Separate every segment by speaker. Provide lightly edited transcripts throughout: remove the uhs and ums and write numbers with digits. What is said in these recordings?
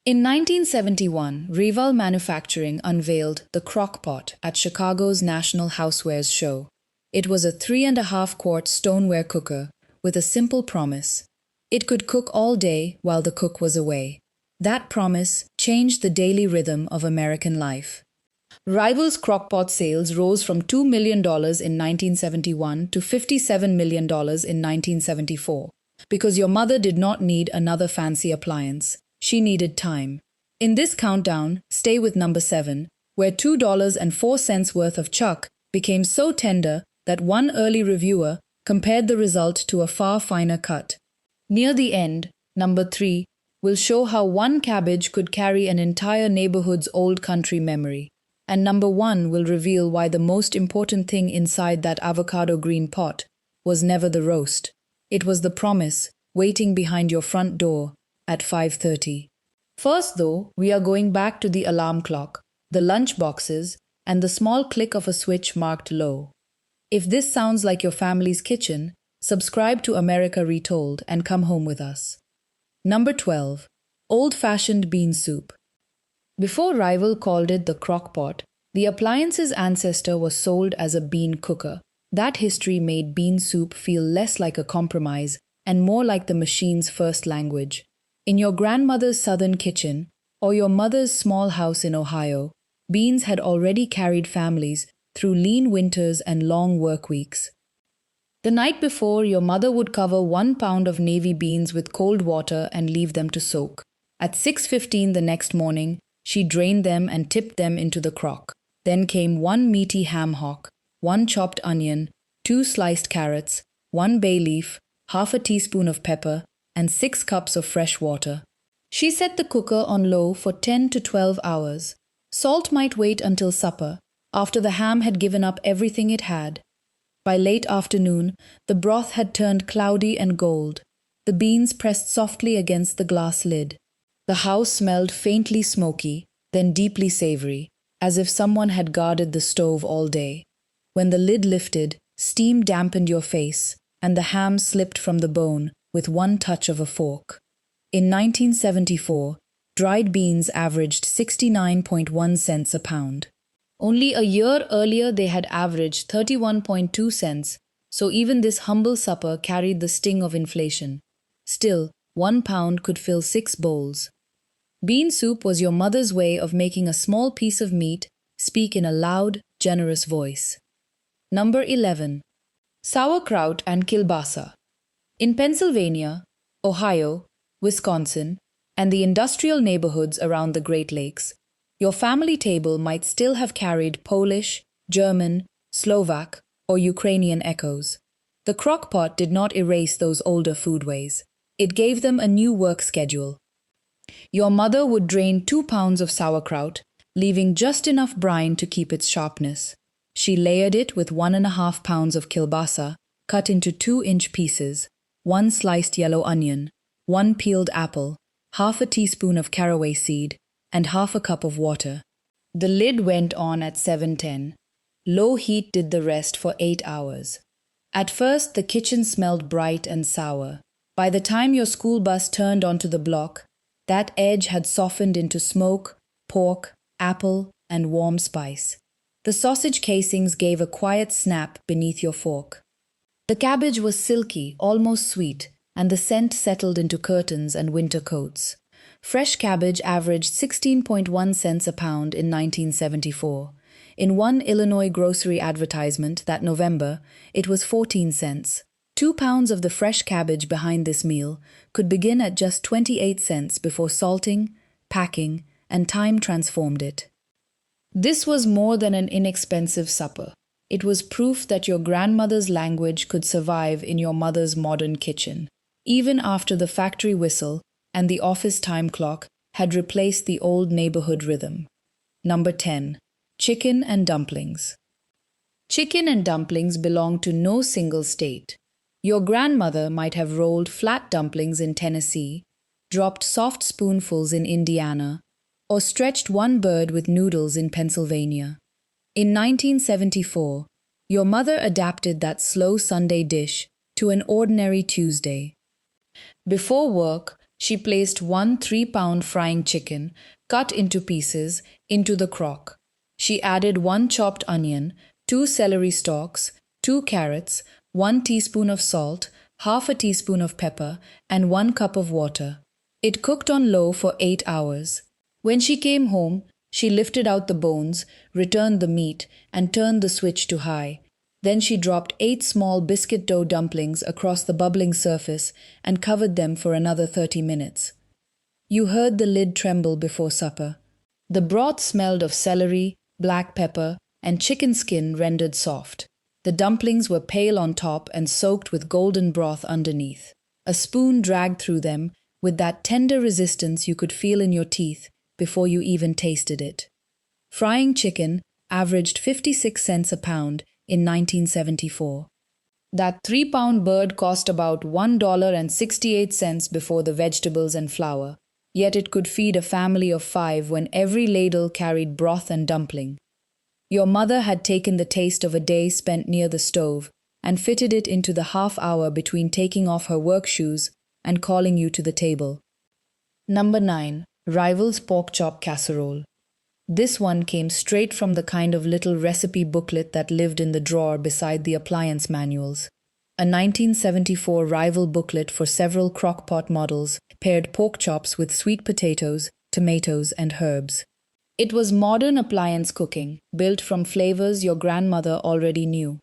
Speaker 1: In 1971, Retold Manufacturing unveiled the Crock-Pot at Chicago's National Housewares Show. It was a 3.5-quart stoneware cooker with a simple promise. It could cook all day while the cook was away. That promise changed the daily rhythm of American life. Rival's Crock-Pot sales rose from $2 million in 1971 to $57 million in 1974 because your mother did not need another fancy appliance. She needed time. In this countdown, stay with number 7, where $2.04 worth of chuck became so tender that one early reviewer compared the result to a far finer cut. Near the end, number 3 will show how one cabbage could carry an entire neighborhood's old country memory. And number 1 will reveal why the most important thing inside that avocado green pot was never the roast. It was the promise waiting behind your front door at 5:30. First, though, we are going back to the alarm clock, the lunch boxes, and the small click of a switch marked low. If this sounds like your family's kitchen, subscribe to America Retold and come home with us. Number 12. Old-fashioned bean soup. Before Rival called it the Crock-Pot, the appliance's ancestor was sold as a bean cooker. That history made bean soup feel less like a compromise and more like the machine's first language. In your grandmother's southern kitchen or your mother's small house in Ohio, beans had already carried families through lean winters and long work weeks. The night before, your mother would cover 1 pound of navy beans with cold water and leave them to soak. At 6:15 the next morning, she drained them and tipped them into the crock. Then came 1 meaty ham hock, 1 chopped onion, 2 sliced carrots, 1 bay leaf, half a teaspoon of pepper, and 6 cups of fresh water. She set the cooker on low for 10 to 12 hours. Salt might wait until supper, after the ham had given up everything it had. By late afternoon, the broth had turned cloudy and gold. The beans pressed softly against the glass lid. The house smelled faintly smoky, then deeply savory, as if someone had guarded the stove all day. When the lid lifted, steam dampened your face, and the ham slipped from the bone with 1 touch of a fork. In 1974, dried beans averaged 69.1 cents a pound. Only a year earlier they had averaged 31.2 cents, so even this humble supper carried the sting of inflation. Still, 1 pound could fill 6 bowls. Bean soup was your mother's way of making a small piece of meat speak in a loud, generous voice. Number 11. Sauerkraut and Kielbasa. In Pennsylvania, Ohio, Wisconsin, and the industrial neighborhoods around the Great Lakes, your family table might still have carried Polish, German, Slovak, or Ukrainian echoes. The crock-pot did not erase those older foodways. It gave them a new work schedule. Your mother would drain 2 pounds of sauerkraut, leaving just enough brine to keep its sharpness. She layered it with 1.5 pounds of kielbasa, cut into 2-inch pieces, 1 sliced yellow onion, 1 peeled apple, half a teaspoon of caraway seed, and half a cup of water. The lid went on at 7:10. Low heat did the rest for 8 hours. At first, the kitchen smelled bright and sour. By the time your school bus turned onto the block, that edge had softened into smoke, pork, apple, and warm spice. The sausage casings gave a quiet snap beneath your fork. The cabbage was silky, almost sweet, and the scent settled into curtains and winter coats. Fresh cabbage averaged 16.1 cents a pound in 1974. In one Illinois grocery advertisement that November, it was 14 cents. 2 pounds of the fresh cabbage behind this meal could begin at just 28 cents before salting, packing, and time transformed it. This was more than an inexpensive supper. It was proof that your grandmother's language could survive in your mother's modern kitchen, even after the factory whistle and the office time clock had replaced the old neighborhood rhythm. Number 10. Chicken and dumplings. Chicken and dumplings belong to no single state. Your grandmother might have rolled flat dumplings in Tennessee, dropped soft spoonfuls in Indiana, or stretched one bird with noodles in Pennsylvania. In 1974, your mother adapted that slow Sunday dish to an ordinary Tuesday. Before work, She placed 1 3-pound frying chicken, cut into pieces, into the crock. She added 1 chopped onion, 2 celery stalks, 2 carrots, 1 teaspoon of salt, half a teaspoon of pepper, and 1 cup of water. It cooked on low for 8 hours. When she came home, she lifted out the bones, returned the meat, and turned the switch to high. Then she dropped 8 small biscuit dough dumplings across the bubbling surface and covered them for another 30 minutes. You heard the lid tremble before supper. The broth smelled of celery, black pepper, and chicken skin rendered soft. The dumplings were pale on top and soaked with golden broth underneath. A spoon dragged through them with that tender resistance you could feel in your teeth before you even tasted it. Frying chicken averaged 56 cents a pound in 1974. That 3-pound bird cost about $1.68 before the vegetables and flour, yet it could feed a family of 5 when every ladle carried broth and dumpling. Your mother had taken the taste of a day spent near the stove and fitted it into the half hour between taking off her work shoes and calling you to the table. Number 9. Rival's Pork Chop Casserole. This one came straight from the kind of little recipe booklet that lived in the drawer beside the appliance manuals. A 1974 Rival booklet for several Crock-Pot models paired pork chops with sweet potatoes, tomatoes, and herbs. It was modern appliance cooking, built from flavors your grandmother already knew.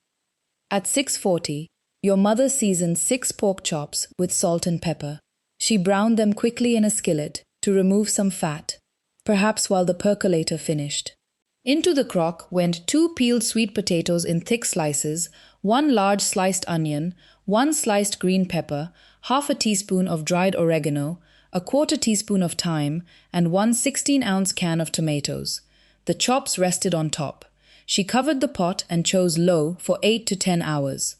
Speaker 1: At 6:40, your mother seasoned 6 pork chops with salt and pepper. She browned them quickly in a skillet to remove some fat, perhaps while the percolator finished. Into the crock went 2 peeled sweet potatoes in thick slices, 1 large sliced onion, 1 sliced green pepper, half a teaspoon of dried oregano, a 1/4 teaspoon of thyme, and 1 16-ounce can of tomatoes. The chops rested on top. She covered the pot and chose low for 8 to 10 hours.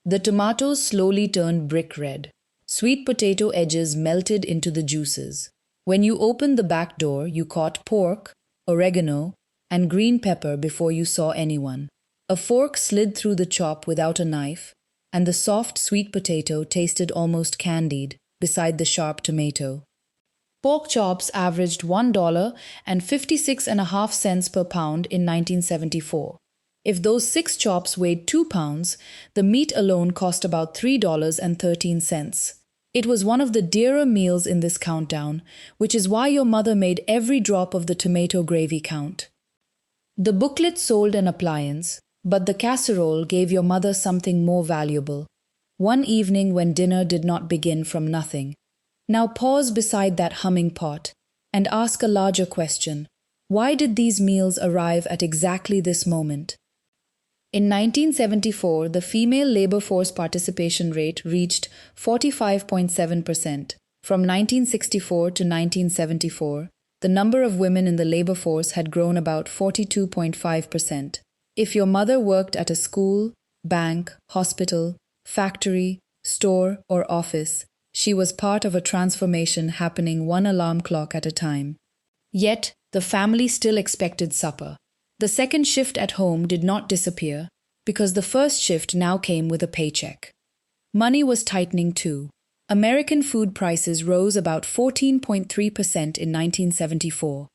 Speaker 1: The tomatoes slowly turned brick red. Sweet potato edges melted into the juices. When you opened the back door, you caught pork, oregano, and green pepper before you saw anyone. A fork slid through the chop without a knife, and the soft sweet potato tasted almost candied beside the sharp tomato. Pork chops averaged $1.56 per pound in 1974. If those 6 chops weighed 2 pounds, the meat alone cost about $3.13. It was one of the dearer meals in this countdown, which is why your mother made every drop of the tomato gravy count. The booklet sold an appliance, but the casserole gave your mother something more valuable. One evening when dinner did not begin from nothing. Now pause beside that humming pot and ask a larger question. Why did these meals arrive at exactly this moment? In 1974, the female labor force participation rate reached 45.7%. From 1964 to 1974, the number of women in the labor force had grown about 42.5%. If your mother worked at a school, bank, hospital, factory, store, or office, she was part of a transformation happening 1 alarm clock at a time. Yet, the family still expected supper. The second shift at home did not disappear, because the first shift now came with a paycheck. Money was tightening too. American food prices rose about 14.3% in 1974.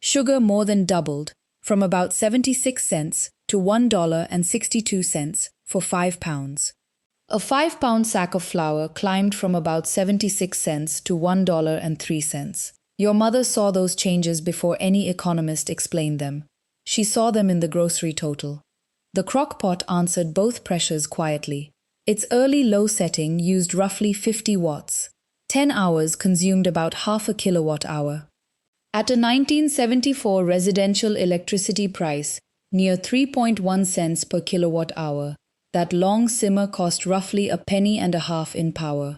Speaker 1: Sugar more than doubled, from about 76 cents to $1.62 for 5 pounds. A 5-pound sack of flour climbed from about 76 cents to $1.03. Your mother saw those changes before any economist explained them. She saw them in the grocery total. The Crock-Pot answered both pressures quietly. Its early low setting used roughly 50 watts. 10 hours consumed about half a kilowatt hour. At a 1974 residential electricity price, near 3.1 cents per kilowatt hour, that long simmer cost roughly a penny and a half in power.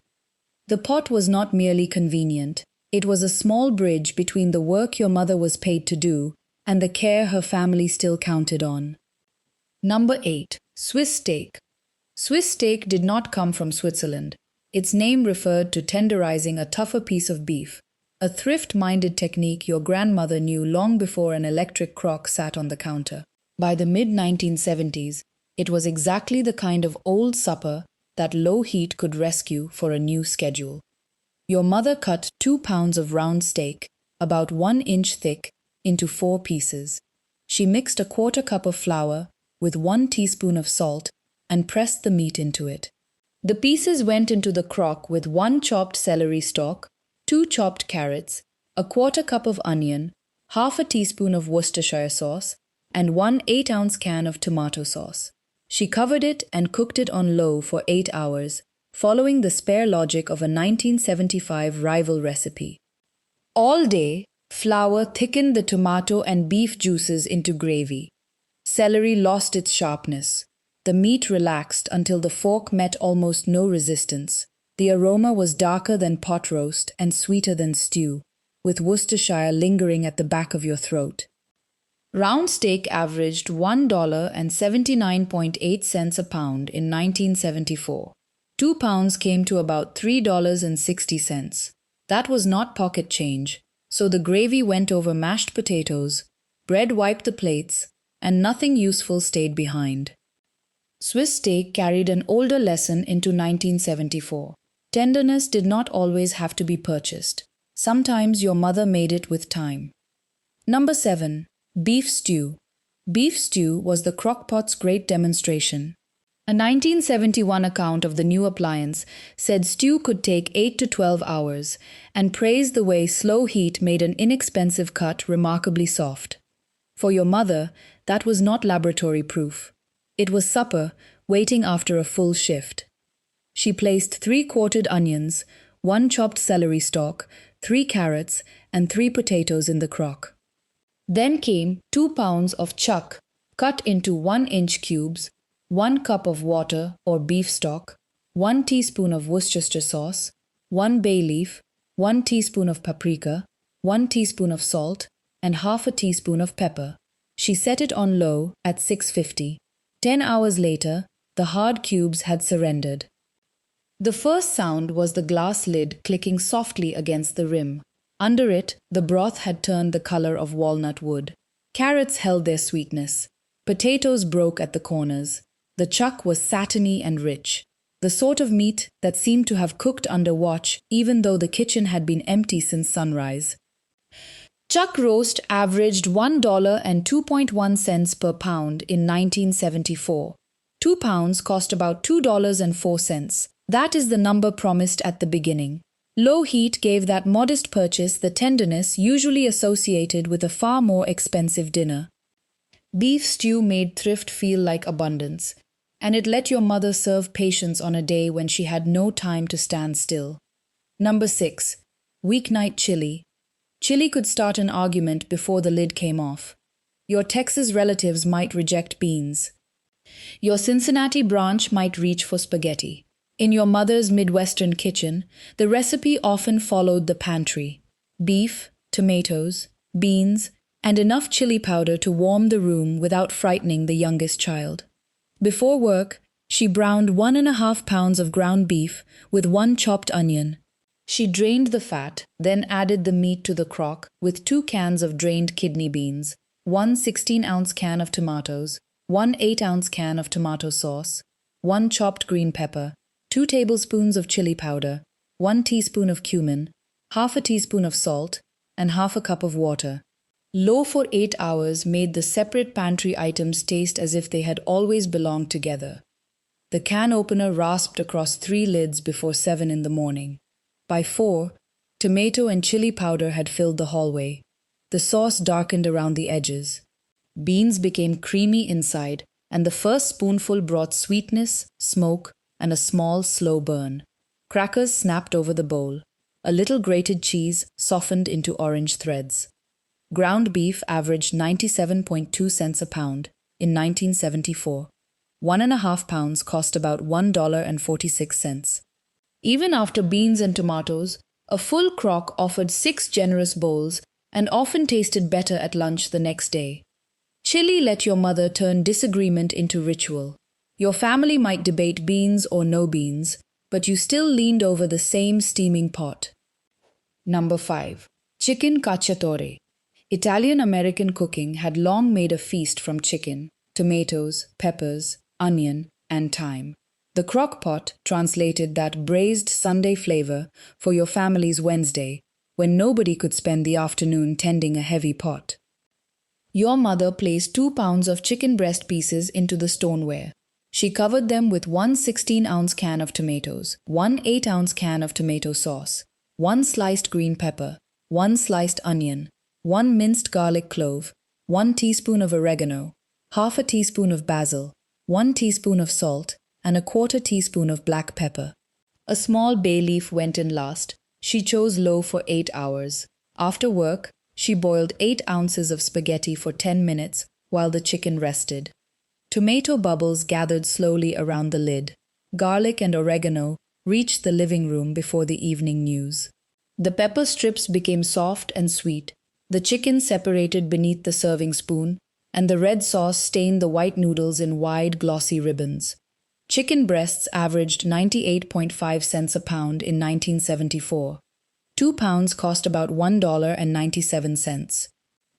Speaker 1: The pot was not merely convenient. It was a small bridge between the work your mother was paid to do and the care her family still counted on. Number 8. Swiss steak. Swiss steak did not come from Switzerland. Its name referred to tenderizing a tougher piece of beef, a thrift-minded technique your grandmother knew long before an electric crock sat on the counter. By the mid-1970s, it was exactly the kind of old supper that low heat could rescue for a new schedule. Your mother cut 2 pounds of round steak, about 1 inch thick, into 4 pieces. She mixed a quarter cup of flour with 1 teaspoon of salt and pressed the meat into it. The pieces went into the crock with 1 chopped celery stalk, 2 chopped carrots, a quarter cup of onion, half a teaspoon of Worcestershire sauce, and 1 8-ounce can of tomato sauce. She covered it and cooked it on low for 8 hours, following the spare logic of a 1975 rival recipe. All day, flour thickened the tomato and beef juices into gravy. Celery lost its sharpness. The meat relaxed until the fork met almost no resistance. The aroma was darker than pot roast and sweeter than stew, with Worcestershire lingering at the back of your throat. Round steak averaged $1.79.8 a pound in 1974. 2 pounds came to about $3.60. That was not pocket change, so the gravy went over mashed potatoes, bread wiped the plates, and nothing useful stayed behind. Swiss steak carried an older lesson into 1974. Tenderness did not always have to be purchased. Sometimes your mother made it with time. Number 7. Beef stew. Beef stew was the Crock-Pot's great demonstration. A 1971 account of the new appliance said stew could take 8 to 12 hours and praised the way slow heat made an inexpensive cut remarkably soft. For your mother, that was not laboratory proof. It was supper, waiting after a full shift. She placed 3 quartered onions, 1 chopped celery stalk, 3 carrots, and 3 potatoes in the crock. Then came 2 pounds of chuck, cut into 1-inch cubes, 1 cup of water or beef stock, 1 teaspoon of Worcestershire sauce, 1 bay leaf, 1 teaspoon of paprika, 1 teaspoon of salt, and half a teaspoon of pepper. She set it on low at 650. 10 hours later, the hard cubes had surrendered. The first sound was the glass lid clicking softly against the rim. Under it, the broth had turned the color of walnut wood. Carrots held their sweetness. Potatoes broke at the corners. The chuck was satiny and rich, the sort of meat that seemed to have cooked under watch even though the kitchen had been empty since sunrise. Chuck roast averaged $1.02 per pound in 1974. 2 pounds cost about $2.04. That is the number promised at the beginning. Low heat gave that modest purchase the tenderness usually associated with a far more expensive dinner. Beef stew made thrift feel like abundance, and it let your mother serve patience on a day when she had no time to stand still. Number 6. Weeknight chili. Chili could start an argument before the lid came off. Your Texas relatives might reject beans. Your Cincinnati branch might reach for spaghetti. In your mother's Midwestern kitchen, the recipe often followed the pantry: beef, tomatoes, beans, and enough chili powder to warm the room without frightening the youngest child. Before work, she browned 1.5 pounds of ground beef with 1 chopped onion. She drained the fat, then added the meat to the crock with 2 cans of drained kidney beans, 1 16-ounce can of tomatoes, 1 8-ounce can of tomato sauce, 1 chopped green pepper, 2 tablespoons of chili powder, 1 teaspoon of cumin, half a teaspoon of salt, and half a cup of water. Low for 8 hours made the separate pantry items taste as if they had always belonged together. The can opener rasped across 3 lids before 7 in the morning. By 4, tomato and chili powder had filled the hallway. The sauce darkened around the edges. Beans became creamy inside, and the first spoonful brought sweetness, smoke, and a small, slow burn. Crackers snapped over the bowl. A little grated cheese softened into orange threads. Ground beef averaged 97.2 cents a pound in 1974. 1.5 pounds cost about $1.46. Even after beans and tomatoes, a full crock offered 6 generous bowls and often tasted better at lunch the next day. Chili let your mother turn disagreement into ritual. Your family might debate beans or no beans, but you still leaned over the same steaming pot. Number 5. Chicken Cacciatore. Italian-American cooking had long made a feast from chicken, tomatoes, peppers, onion, and thyme. The Crock-Pot translated that braised Sunday flavor for your family's Wednesday, when nobody could spend the afternoon tending a heavy pot. Your mother placed 2 pounds of chicken breast pieces into the stoneware. She covered them with 1 16-ounce can of tomatoes, 1 8-ounce can of tomato sauce, 1 sliced green pepper, 1 sliced onion, 1 minced garlic clove, 1 teaspoon of oregano, half a teaspoon of basil, 1 teaspoon of salt, and a quarter teaspoon of black pepper. A small bay leaf went in last. She chose low for 8 hours. After work, she boiled 8 ounces of spaghetti for 10 minutes while the chicken rested. Tomato bubbles gathered slowly around the lid. Garlic and oregano reached the living room before the evening news. The pepper strips became soft and sweet. The chicken separated beneath the serving spoon, and the red sauce stained the white noodles in wide, glossy ribbons. Chicken breasts averaged 98.5 cents a pound in 1974. 2 pounds cost about $1.97.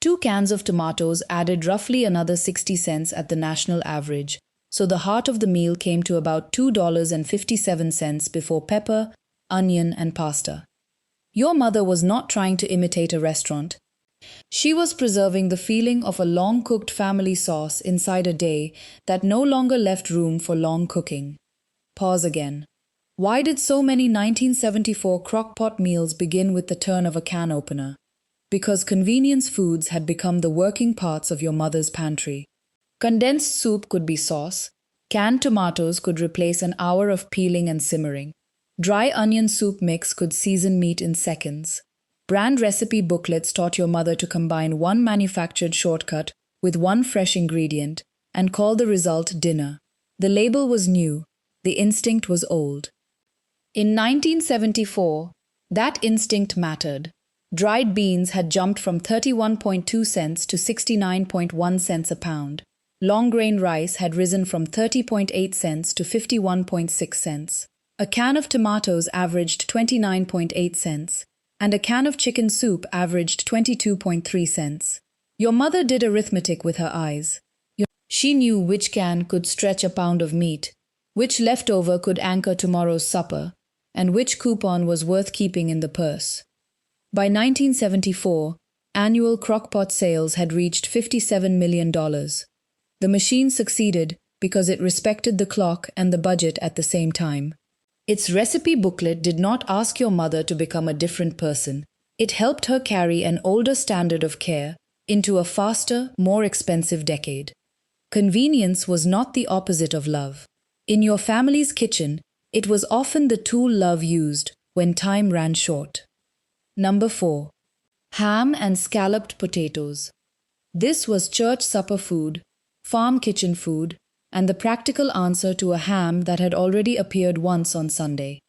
Speaker 1: 2 cans of tomatoes added roughly another 60 cents at the national average, so the heart of the meal came to about $2.57 before pepper, onion, and pasta. Your mother was not trying to imitate a restaurant. She was preserving the feeling of a long-cooked family sauce inside a day that no longer left room for long cooking. Pause again. Why did so many 1974 crock-pot meals begin with the turn of a can opener? Because convenience foods had become the working parts of your mother's pantry. Condensed soup could be sauce. Canned tomatoes could replace an hour of peeling and simmering. Dry onion soup mix could season meat in seconds. Brand recipe booklets taught your mother to combine 1 manufactured shortcut with 1 fresh ingredient and call the result dinner. The label was new. The instinct was old. In 1974, that instinct mattered. Dried beans had jumped from 31.2 cents to 69.1 cents a pound. Long-grain rice had risen from 30.8 cents to 51.6 cents. A can of tomatoes averaged 29.8 cents. And a can of chicken soup averaged 22.3 cents. Your mother did arithmetic with her eyes. She knew which can could stretch a pound of meat, which leftover could anchor tomorrow's supper, and which coupon was worth keeping in the purse. By 1974, annual Crock-Pot sales had reached $57 million. The machine succeeded because it respected the clock and the budget at the same time. Its recipe booklet did not ask your mother to become a different person. It helped her carry an older standard of care into a faster, more expensive decade. Convenience was not the opposite of love. In your family's kitchen, it was often the tool love used when time ran short. Number 4. Ham and scalloped potatoes. This was church supper food, farm kitchen food, and the practical answer to a ham that had already appeared once on Sunday.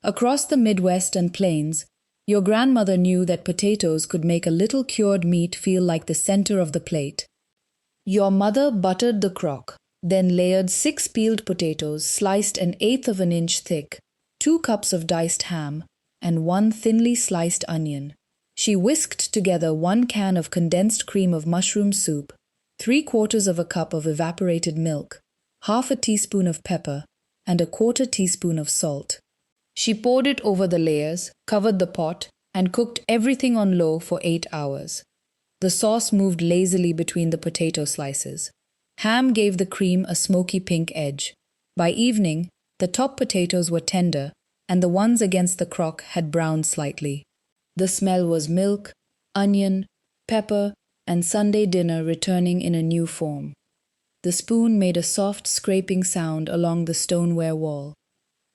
Speaker 1: Across the Midwest and Plains, your grandmother knew that potatoes could make a little cured meat feel like the center of the plate. Your mother buttered the crock, then layered 6 peeled potatoes sliced 1/8 of an inch thick, 2 cups of diced ham, and 1 thinly sliced onion. She whisked together 1 can of condensed cream of mushroom soup, 3/4 of a cup of evaporated milk, half a teaspoon of pepper, and a 1/4 teaspoon of salt. She poured it over the layers, covered the pot, and cooked everything on low for 8 hours. The sauce moved lazily between the potato slices. Ham gave the cream a smoky pink edge. By evening, the top potatoes were tender, and the ones against the crock had browned slightly. The smell was milk, onion, pepper, and Sunday dinner returning in a new form. The spoon made a soft scraping sound along the stoneware wall.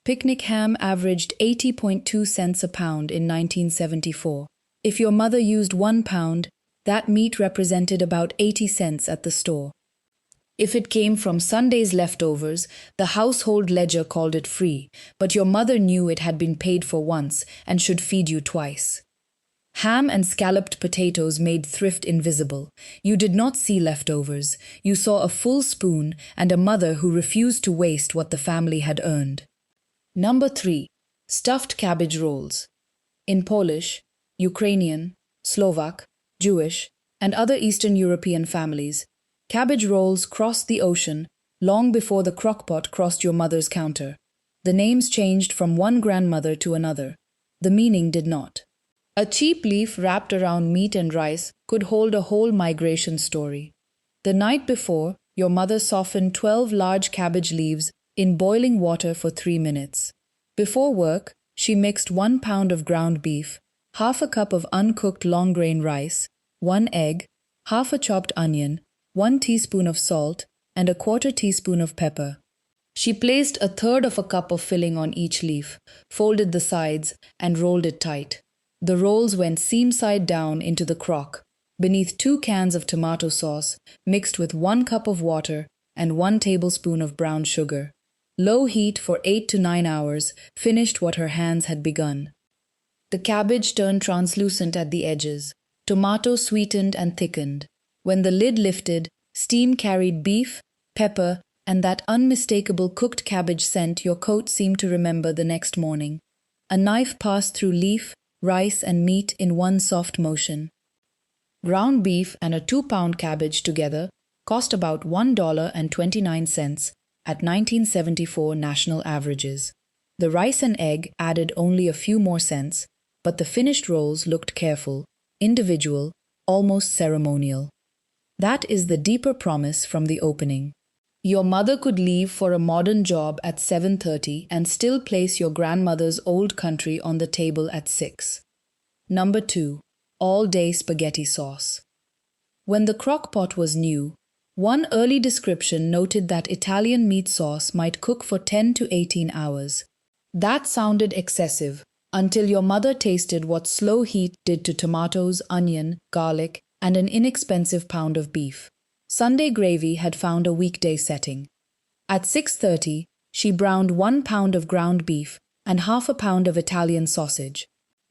Speaker 1: Picnic ham averaged 80.2 cents a pound in 1974. If your mother used 1 pound, that meat represented about 80 cents at the store. If it came from Sunday's leftovers, the household ledger called it free, but your mother knew it had been paid for once and should feed you twice. Ham and scalloped potatoes made thrift invisible. You did not see leftovers. You saw a full spoon and a mother who refused to waste what the family had earned. Number 3. Stuffed cabbage rolls. In Polish, Ukrainian, Slovak, Jewish, and other Eastern European families, cabbage rolls crossed the ocean long before the crock-pot crossed your mother's counter. The names changed from one grandmother to another. The meaning did not. A cheap leaf wrapped around meat and rice could hold a whole migration story. The night before, your mother softened 12 large cabbage leaves in boiling water for 3 minutes. Before work, she mixed 1 pound of ground beef, half a cup of uncooked long-grain rice, 1 egg, half a chopped onion, 1 teaspoon of salt, and a quarter teaspoon of pepper. She placed a third of a cup of filling on each leaf, folded the sides, and rolled it tight. The rolls went seam-side down into the crock, beneath 2 cans of tomato sauce, mixed with 1 cup of water and 1 tablespoon of brown sugar. Low heat for 8 to 9 hours finished what her hands had begun. The cabbage turned translucent at the edges. Tomato sweetened and thickened. When the lid lifted, steam carried beef, pepper, and that unmistakable cooked cabbage scent your coat seemed to remember the next morning. A knife passed through leaf, rice, and meat in one soft motion. Ground beef and a 2-pound cabbage together cost about $1.29 at 1974 national averages. The rice and egg added only a few more cents, but the finished rolls looked careful, individual, almost ceremonial. That is the deeper promise from the opening. Your mother could leave for a modern job at 7:30 and still place your grandmother's old country on the table at 6. Number 2. All-day spaghetti sauce. When the Crock-Pot was new, one early description noted that Italian meat sauce might cook for 10 to 18 hours. That sounded excessive until your mother tasted what slow heat did to tomatoes, onion, garlic, and an inexpensive pound of beef. Sunday gravy had found a weekday setting. At 6:30, she browned 1 pound of ground beef and half a pound of Italian sausage.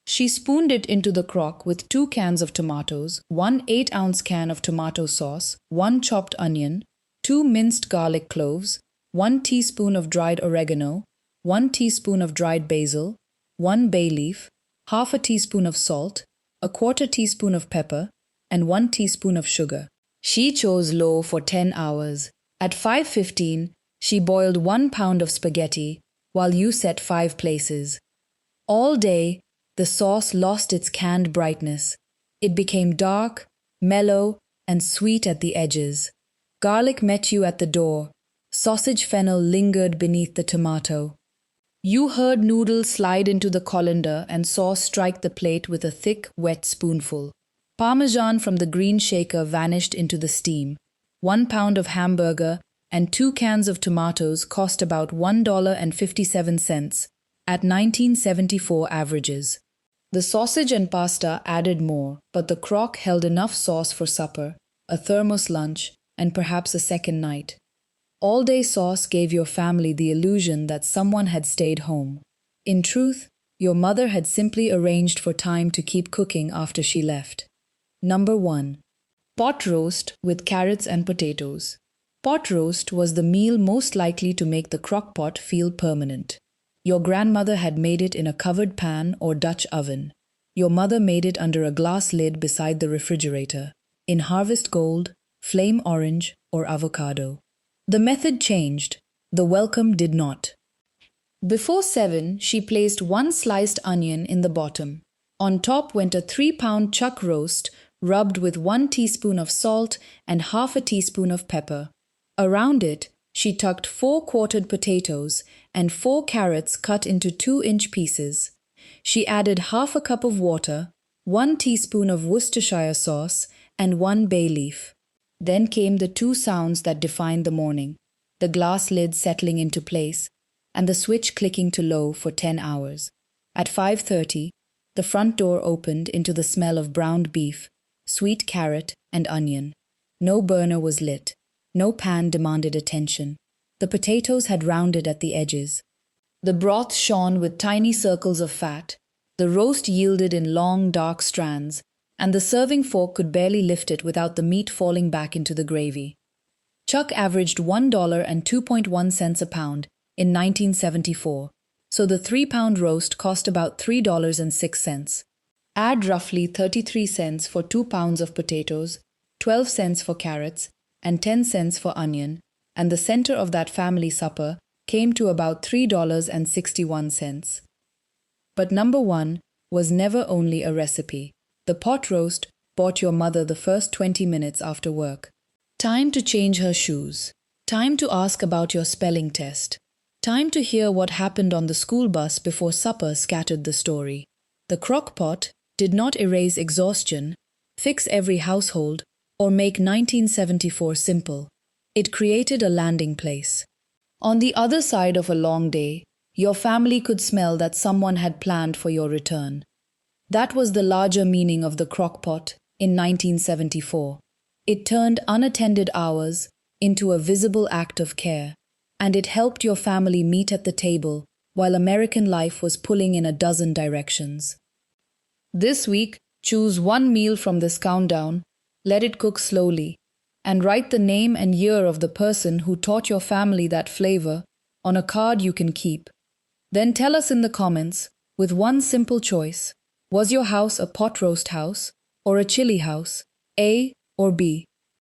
Speaker 1: She spooned it into the crock with 2 cans of tomatoes, 1 8-ounce can of tomato sauce, 1 chopped onion, 2 minced garlic cloves, 1 teaspoon of dried oregano, 1 teaspoon of dried basil, 1 bay leaf, half a teaspoon of salt, a quarter teaspoon of pepper, and 1 teaspoon of sugar. She chose low for 10 hours. At 5:15, she boiled 1 pound of spaghetti while you set 5 places. All day, the sauce lost its canned brightness. It became dark, mellow, and sweet at the edges. Garlic met you at the door. Sausage fennel lingered beneath the tomato. You heard noodles slide into the colander and sauce strike the plate with a thick, wet spoonful. Parmesan from the green shaker vanished into the steam. 1 pound of hamburger and 2 cans of tomatoes cost about $1.57 at 1974 averages. The sausage and pasta added more, but the crock held enough sauce for supper, a thermos lunch, and perhaps a second night. All-day sauce gave your family the illusion that someone had stayed home. In truth, your mother had simply arranged for time to keep cooking after she left. Number 1. Pot roast with carrots and potatoes. Pot roast was the meal most likely to make the crock-pot feel permanent. Your grandmother had made it in a covered pan or Dutch oven. Your mother made it under a glass lid beside the refrigerator, in harvest gold, flame orange, or avocado. The method changed. The welcome did not. Before 7, she placed 1 sliced onion in the bottom. On top went a 3-pound chuck roast, rubbed with 1 teaspoon of salt and half a teaspoon of pepper. Around it, she tucked 4 quartered potatoes and 4 carrots cut into 2-inch pieces. She added half a cup of water, 1 teaspoon of Worcestershire sauce, and 1 bay leaf. Then came the 2 sounds that defined the morning, the glass lid settling into place, and the switch clicking to low for 10 hours. At 5:30, the front door opened into the smell of browned beef, sweet carrot, and onion. No burner was lit. No pan demanded attention. The potatoes had rounded at the edges. The broth shone with tiny circles of fat. The roast yielded in long, dark strands, and the serving fork could barely lift it without the meat falling back into the gravy. Chuck averaged $1.02 a pound in 1974, so the 3-pound roast cost about $3.06. Add roughly 33 cents for 2 pounds of potatoes, 12 cents for carrots, and 10 cents for onion, and the center of that family supper came to about $3.61. But number one was never only a recipe. The pot roast bought your mother the first 20 minutes after work. Time to change her shoes. Time to ask about your spelling test. Time to hear what happened on the school bus before supper scattered the story. The Crock-Pot did not erase exhaustion, fix every household, or make 1974 simple. It created a landing place. On the other side of a long day, your family could smell that someone had planned for your return. That was the larger meaning of the Crock-Pot in 1974. It turned unattended hours into a visible act of care, and it helped your family meet at the table while American life was pulling in a dozen directions. This week, choose one meal from this countdown, let it cook slowly, and write the name and year of the person who taught your family that flavor on a card you can keep. Then tell us in the comments, with one simple choice, was your house a pot roast house or a chili house, A or B?